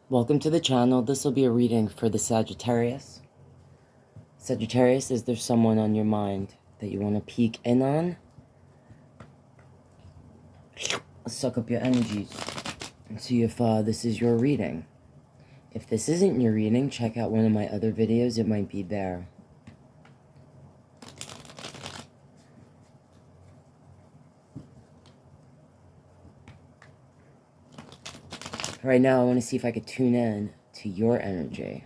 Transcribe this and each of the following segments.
Welcome to the channel. This will be a reading for the Sagittarius. Sagittarius, is there someone on your mind that you want to peek in on? Let's suck up your energies and see if this is your reading. If this isn't your reading, check out one of my other videos. It might be there. Right now, I want to see if I could tune in to your energy.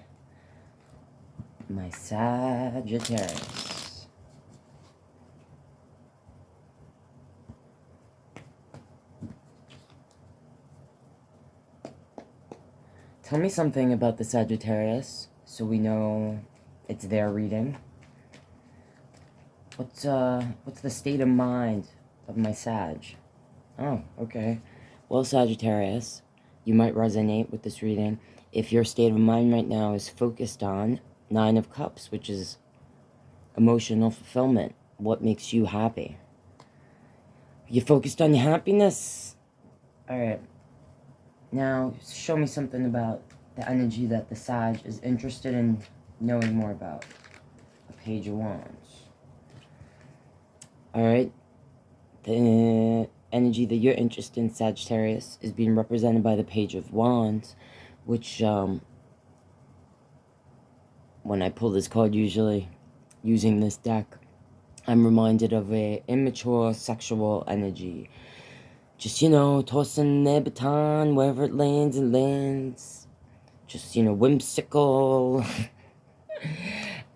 My Sagittarius. Tell me something about the Sagittarius so we know it's their reading. What's the state of mind of my Sag? Oh, okay. Well, Sagittarius, you might resonate with this reading if your state of mind right now is focused on Nine of Cups, which is emotional fulfillment. What makes you happy? You focused on your happiness? Alright. Now, show me something about the energy that the Sag is interested in knowing more about. A Page of Wands. Alright. The energy that you're interested in, Sagittarius, is being represented by the Page of Wands, which, when I pull this card, usually, using this deck, I'm reminded of a immature sexual energy. Just, you know, tossing their baton wherever it lands, it lands. Just, you know, whimsical.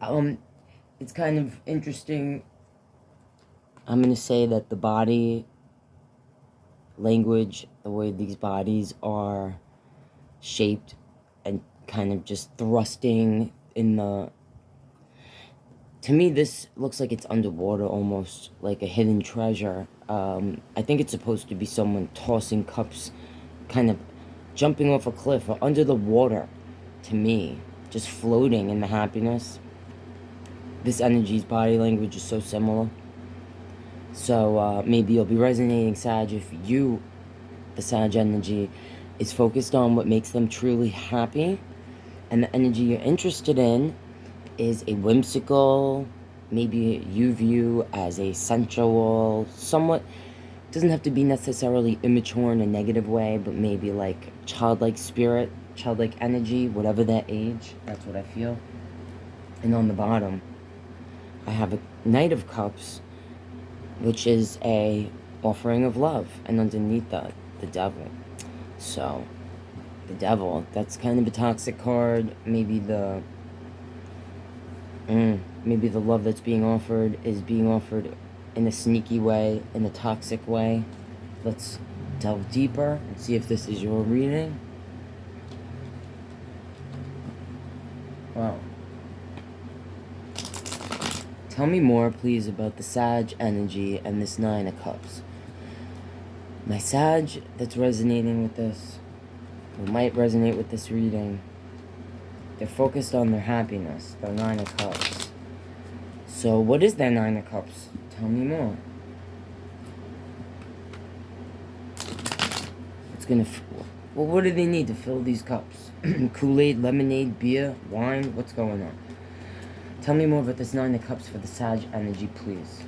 It's kind of interesting. I'm going to say that the body language, the way these bodies are shaped and kind of just thrusting in the... To me, this looks like it's underwater, almost like a hidden treasure. I think it's supposed to be someone tossing cups, kind of jumping off a cliff or under the water, to me. Just floating in the happiness. This energy's body language is so similar. So maybe you'll be resonating, Sag, if you, the Sag energy, is focused on what makes them truly happy. And the energy you're interested in is a whimsical, maybe you view as a sensual, somewhat, doesn't have to be necessarily immature in a negative way, but maybe like childlike spirit, childlike energy, whatever that age, that's what I feel. And on the bottom, I have a Knight of Cups, which is a offering of love, and underneath that, the Devil. So, the Devil, that's kind of a toxic card. Maybe the love that's being offered is being offered in a sneaky way, in a toxic way. Let's delve deeper and see if this is your reading. Wow. Tell me more, please, about the Sag energy and this Nine of Cups. My Sag that's resonating with this, who might resonate with this reading, they're focused on their happiness, their Nine of Cups. So what is their Nine of Cups? Tell me more. It's gonna... Well, what do they need to fill these cups? Kool-Aid, lemonade, beer, wine? What's going on? Tell me more about this Nine of Cups for the Sag energy, please.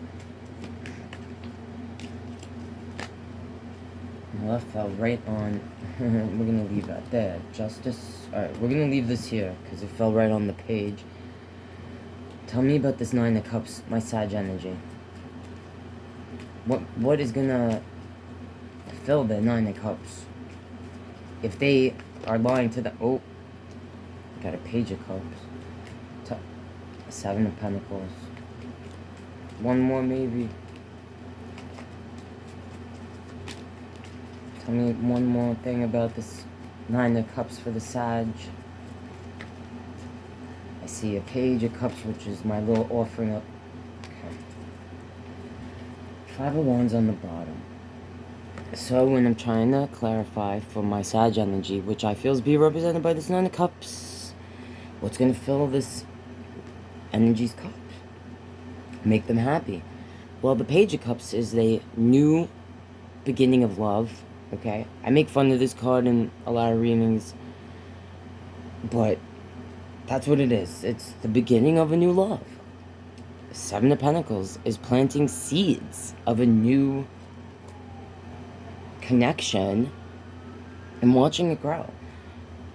Well, that fell right on... We're going to leave that there. Justice. Alright, we're going to leave this here, because it fell right on the page. Tell me about this Nine of Cups, my Sag energy. What is going to fill the Nine of Cups? If they are lying to the... Oh, got a Page of Cups. Seven of Pentacles. One more, maybe. Tell me one more thing about this Nine of Cups for the Sag. I see a Page of Cups, which is my little offering up. Okay. Five of Wands on the bottom. So when I'm trying to clarify for my Sag energy, which I feel is being represented by this Nine of Cups, what's going to fill this energy's cups? Make them happy. Well, the Page of Cups is a new beginning of love. Okay, I make fun of this card in a lot of readings But that's what it is. It's the beginning of a new love. Seven of Pentacles is planting seeds of a new connection and watching it grow.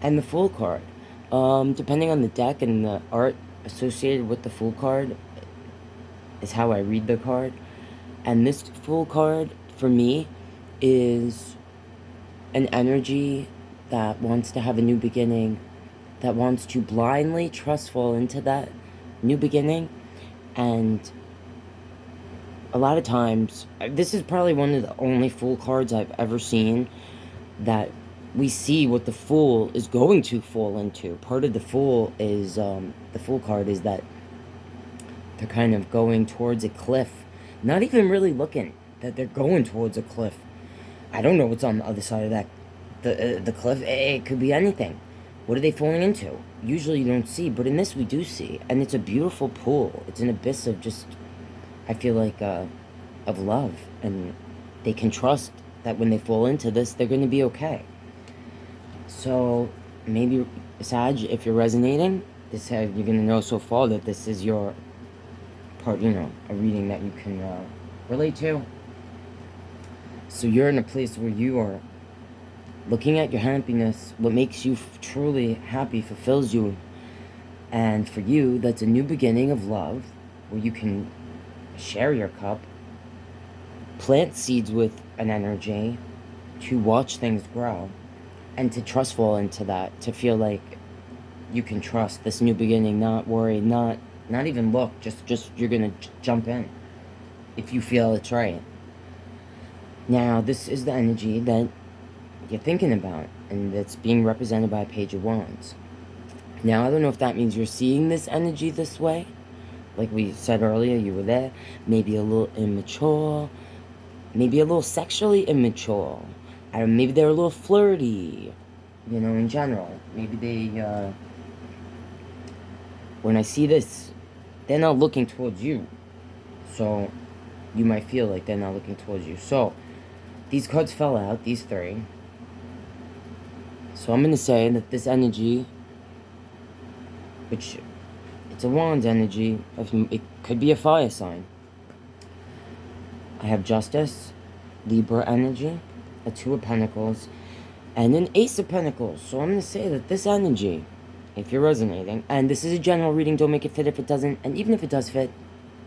And the Fool card, depending on the deck and the art associated with the Fool card, is how I read the card. And this Fool card, for me, is an energy that wants to have a new beginning, that wants to blindly trustful into that new beginning. And a lot of times, this is probably one of the only Fool cards I've ever seen that we see what the Fool is going to fall into. Part of the Fool is, the Fool card is that they're kind of going towards a cliff. Not even really looking that they're going towards a cliff. I don't know what's on the other side of that, the cliff. It could be anything. What are they falling into? Usually you don't see, but in this we do see. And it's a beautiful pool. It's an abyss of just, I feel like, of love. And they can trust that when they fall into this, they're going to be okay. So maybe, Sag, if you're resonating, you're going to know so far that this is your part, you know, a reading that you can relate to. So you're in a place where you are looking at your happiness, what makes you truly happy, fulfills you. And for you, that's a new beginning of love, where you can share your cup, plant seeds with an energy, to watch things grow, and to trustful into that, to feel like you can trust this new beginning, not worry, not even look, just you're gonna jump in if you feel it's right. Now, this is the energy that you're thinking about, and it's being represented by a Page of Wands. Now, I don't know if that means you're seeing this energy this way. Like we said earlier, you were there. Maybe a little immature. Maybe a little sexually immature. Maybe they're a little flirty. You know, in general. Maybe they, when I see this, they're not looking towards you. So, you might feel like they're not looking towards you. So, these cards fell out, these three. So I'm going to say that this energy, which it's a Wands energy, it could be a fire sign. I have Justice, Libra energy, a Two of Pentacles, and an Ace of Pentacles. So I'm going to say that this energy, if you're resonating, and this is a general reading, don't make it fit if it doesn't, and even if it does fit,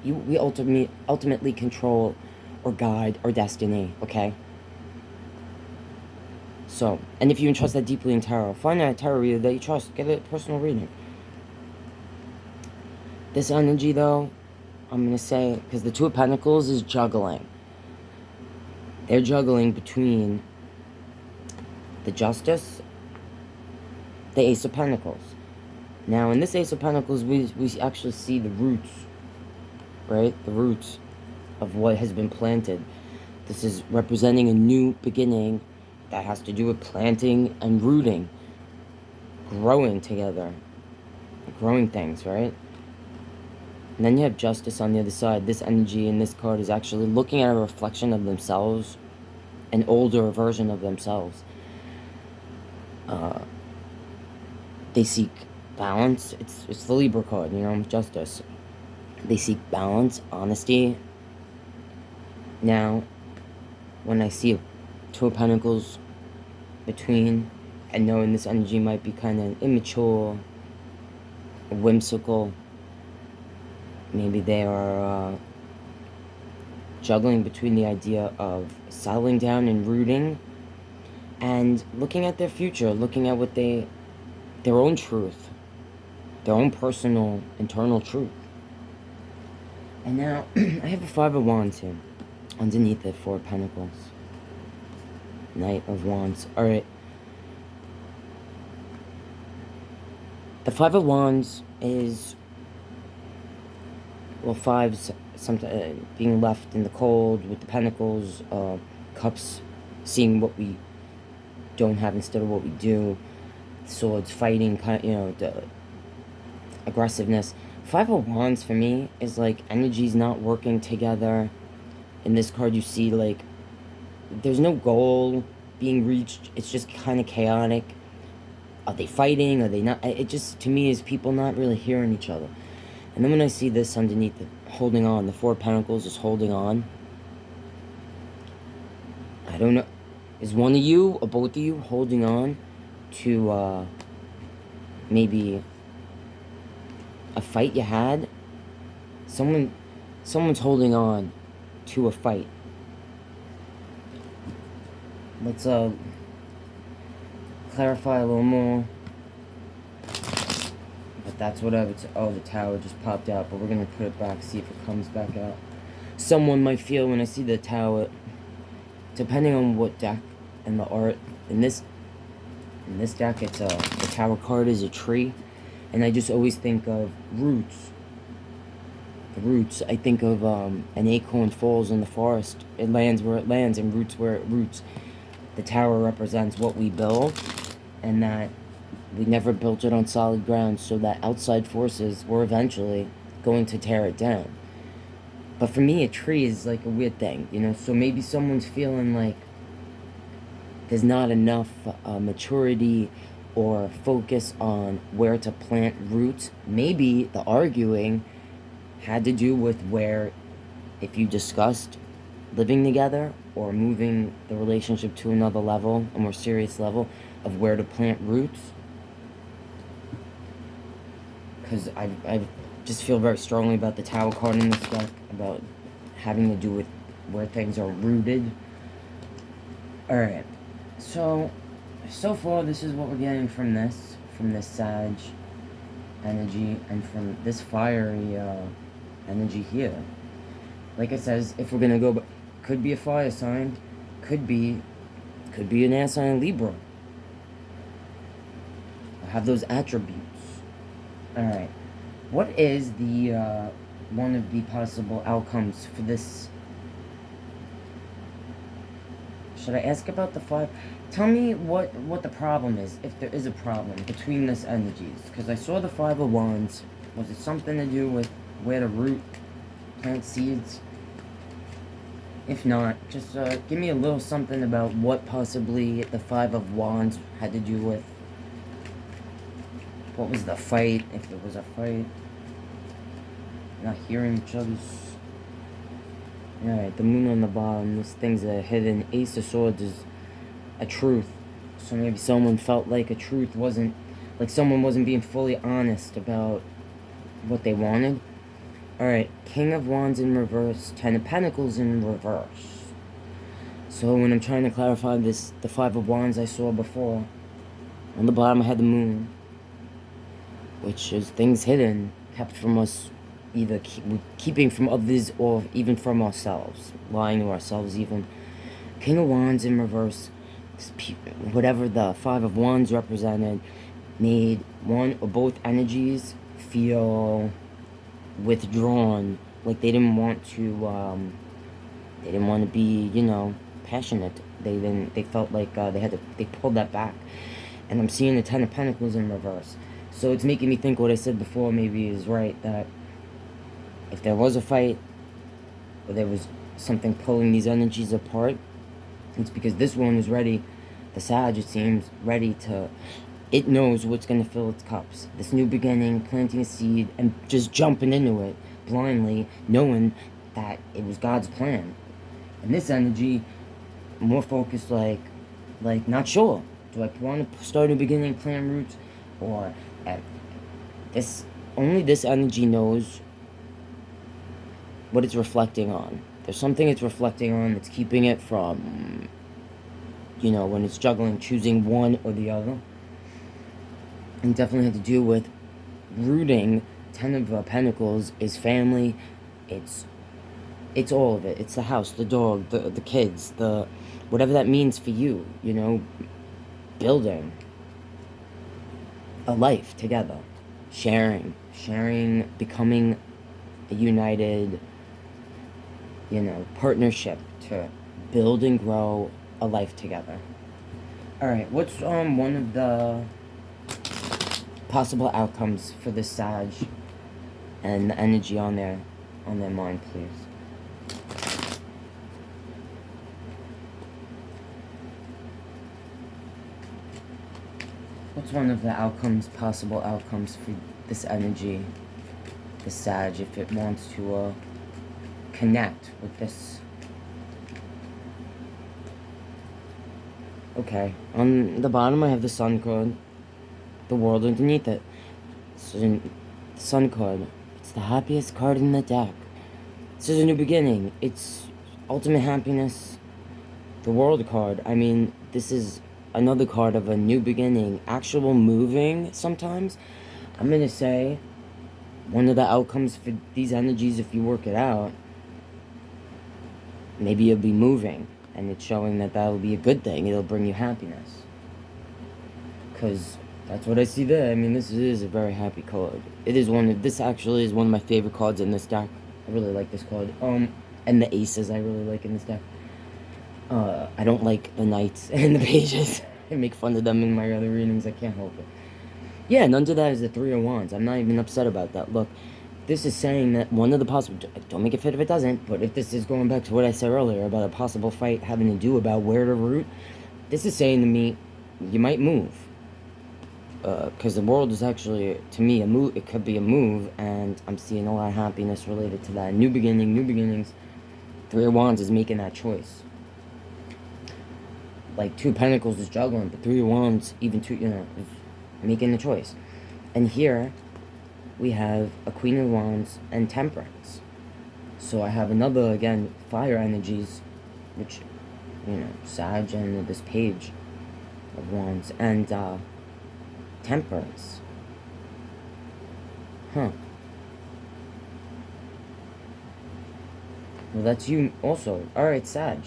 we ultimately control or guide our destiny, okay? So, and if you entrust that deeply in tarot, find a tarot reader that you trust, get a personal reading. This energy, though, I'm going to say, because the Two of Pentacles is juggling. They're juggling between the Justice, the Ace of Pentacles. Now, in this Ace of Pentacles, we actually see the roots, right? The roots of what has been planted. This is representing a new beginning that has to do with planting and rooting, growing together, growing things, right? And then you have Justice on the other side. This energy in this card is actually looking at a reflection of themselves, an older version of themselves. They seek balance. It's the Libra card, you know, Justice. They seek balance, honesty. Now, when I see Two of Pentacles between, and knowing this energy might be kind of immature, whimsical, maybe they are juggling between the idea of settling down and rooting, and looking at their future, looking at what their own truth, their own personal, internal truth. And now, I have a Five of Wands here. Underneath it, Four of Pentacles. Knight of Wands. Alright. The Five of Wands is, well, fives, sometimes being left in the cold with the Pentacles, Cups, seeing what we don't have instead of what we do, Swords, fighting, you know, the aggressiveness. Five of Wands for me is like energies not working together. In this card you see like there's no goal being reached. It's just kind of chaotic. Are they fighting? Are they not? It just, to me, is people not really hearing each other. And then when I see this underneath, holding on, the Four of Pentacles is holding on. I don't know. Is one of you or both of you holding on to maybe a fight you had? Someone's holding on to a fight. Let's clarify a little more. But that's whatever. Oh, the Tower just popped out, but we're gonna put it back, see if it comes back out. Someone might feel when I see the Tower, depending on what deck and the art, in this deck, it's the Tower card is a tree, and I just always think of roots. The roots. I think of an acorn falls in the forest. It lands where it lands, and roots where it roots. The Tower represents what we build, and that we never built it on solid ground, so that outside forces were eventually going to tear it down. But for me, a tree is like a weird thing, you know? So maybe someone's feeling like there's not enough maturity or focus on where to plant roots. Maybe the arguing had to do with where, if you discussed living together or moving the relationship to another level, a more serious level, of where to plant roots. Because I just feel very strongly about the Tower card in this deck, about having to do with where things are rooted. Alright, so far this is what we're getting from this Sag energy, and from this fiery energy here. Like I says, if we're gonna go, could be a fire sign, could be an air sign, Libra. I have those attributes. Alright, what is the one of the possible outcomes for this? Should I ask about the five? Tell me what the problem is, if there is a problem between this energies. Because I saw the Five of Wands. Was it something to do with where to root, plant seeds? If not, just give me a little something about what possibly the Five of Wands had to do with. What was the fight, if there was a fight? Not hearing each other's. Alright, the Moon on the bottom. This thing's a hidden. Ace of Swords is a truth. So maybe someone felt like a truth wasn't, like someone wasn't being fully honest about what they wanted. Alright, King of Wands in reverse, Ten of Pentacles in reverse. So when I'm trying to clarify this, the Five of Wands I saw before, on the bottom I had the Moon, which is things hidden, kept from us, either keeping from others or even from ourselves, lying to ourselves even. King of Wands in reverse, whatever the Five of Wands represented, made one or both energies feel withdrawn, like they didn't want to be, you know, passionate. They felt like they pulled that back. And I'm seeing the Ten of Pentacles in reverse. So it's making me think what I said before maybe is right, that if there was a fight, or there was something pulling these energies apart, it's because this one is ready, the Sag, it seems, ready to, it knows what's going to fill its cups. This new beginning, planting a seed, and just jumping into it, blindly, knowing that it was God's plan. And this energy, more focused, like not sure. Do I want to start a beginning, plant roots, or only this energy knows what it's reflecting on. There's something it's reflecting on that's keeping it from, you know, when it's juggling, choosing one or the other. And definitely had to do with rooting. Ten of Pentacles is family. It's all of it. It's the house, the dog, the kids, the whatever that means for you, you know, building a life together, sharing, becoming a united, you know, partnership to build and grow a life together. Alright, what's one of the possible outcomes for this Sag and the energy on their mind, please? What's one of the outcomes, possible outcomes for this energy, the Sag, if it wants to connect with this? Okay, on the bottom I have the Sun card, the world underneath it. So the Sun card, it's the happiest card in the deck. This is a new beginning. It's ultimate happiness. The world card, I mean, this is another card of a new beginning, actual moving sometimes. I'm going to say one of the outcomes for these energies, if you work it out, maybe you'll be moving, and it's showing that that'll be a good thing. It'll bring you happiness. Because that's what I see there. I mean, this is a very happy card. This actually is one of my favorite cards in this deck. I really like this card. And the aces I really like in this deck. I don't like the knights and the pages. I make fun of them in my other readings. I can't help it. Yeah, and under that is the Three of Wands. I'm not even upset about that. Look, this is saying that one of the possible... Don't make it fit if it doesn't, but if this is going back to what I said earlier about a possible fight having to do about where to root, this is saying to me, you might move. Because the world is actually, to me, a move. It could be a move, and I'm seeing a lot of happiness related to that. New beginning, new beginnings. Three of Wands is making that choice. Like, Two of Pentacles is juggling, but Three of Wands, even two, is making the choice. And here, we have a Queen of Wands and Temperance. So I have another, again, fire energies, which, Sag and this Page of Wands, and, Temperance. Huh. Well, that's you also. Alright, Sag.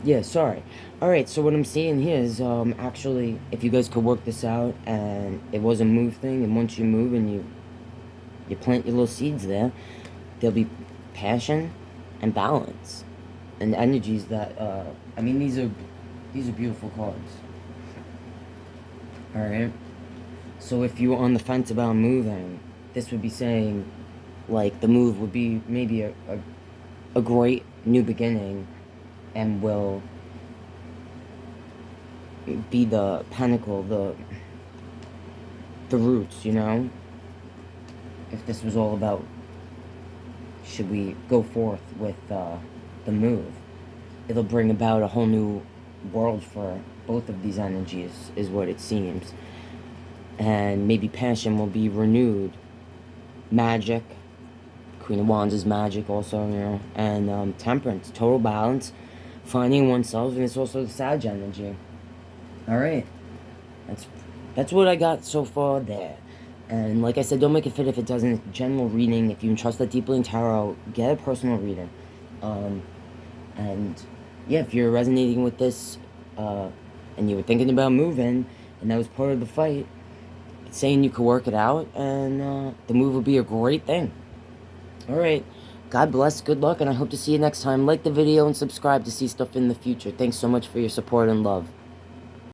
Yeah, sorry. Alright, so what I'm seeing here is, actually, if you guys could work this out, and it was a move thing, and once you move and you plant your little seeds there, there'll be passion and balance. And energies that, I mean, these are beautiful cards. Alright? So if you were on the fence about moving, this would be saying, like, the move would be maybe a great new beginning, and will be the pinnacle, the roots, If this was all about, should we go forth with the move, it'll bring about a whole new world for both of these energies, is what it seems. And maybe passion will be renewed. Magic, Queen of Wands is magic also, and Temperance, total balance, finding oneself, and it's also the Sag energy. Alright, that's what I got so far there. And like I said, don't make it fit if it doesn't. It's a general reading. If you trust that deeply in tarot, get a personal reading. And yeah, if you're resonating with this, and you were thinking about moving, and that was part of the fight, it's saying you could work it out, and the move will be a great thing. Alright, God bless, good luck, and I hope to see you next time. Like the video and subscribe to see stuff in the future. Thanks so much for your support and love.